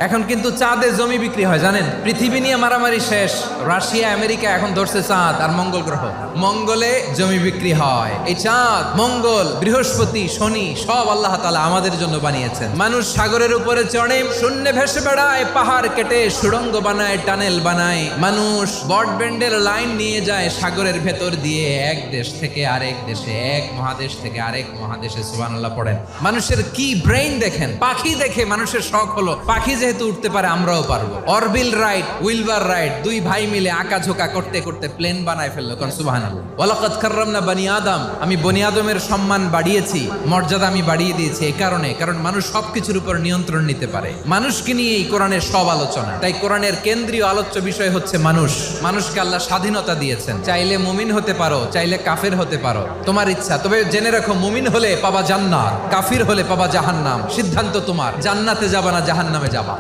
এখন কিন্তু চাঁদে জমি বিক্রি হয় জানেন, পৃথিবী নিয়ে মারামারি শেষ, রাশিয়া আমেরিকা এখন ধরছে চাঁদ আর মঙ্গল গ্রহ। মঙ্গলে জমি বিক্রি হয়। এই চাঁদ, মঙ্গল, বৃহস্পতি, শনি সব আল্লাহ তাআলা আমাদের জন্য বানিয়েছেন। মানুষ সাগরের উপরে চড়ে, শূন্যে ভেসে বেড়ায়, পাহাড় কেটে সুড়ঙ্গ বানায়, টানেল বানায়। মানুষ ব্রডব্যান্ডের লাইন নিয়ে যায় সাগরের ভেতর দিয়ে, এক দেশ থেকে আরেক দেশে, এক মহাদেশ থেকে আরেক মহাদেশে। সুবহানাল্লাহ পড়েন। মানুষের কি ব্রেইন দেখেন। পাখি দেখে মানুষের শখ হলো পাখি যেহেতু উঠতে পারে আমরাও পারবো। অরবিল রাইট, উইলবার রাইট দুই ভাই মিলে আঁকাঝোঁকা করতে করতে প্লেন বানায় ফেললো। কোন সুবহানাল্লাহ। ওয়ালাকাদ কাররামনা বানি আদম, আমি বনি আদমের সম্মান বাড়িয়েছি, মর্যাদা আমি বাড়িয়ে দিয়েছি। এই কারণ মানুষ সবকিছুর উপর নিয়ন্ত্রণ নিতে পারে। মানুষকে নিয়ে এই কোরআনের সব আলোচনা। তাই কোরআনের কেন্দ্রীয় আলোচ্য বিষয় হচ্ছে মানুষ। মানুষকে আল্লাহ স্বাধীনতা দিয়েছেন। চাইলে মুমিন হতে পারো, চাইলে কাফের হতে পারো, তোমার ইচ্ছা। তবে জেনে রাখো, মুমিন হলে পাবা জান্নাত, কাফির হলে পাবা জাহান্নাম। সিদ্ধান্ত তোমার, জান্নাতে যাবা না জাহান্নামে যাবা।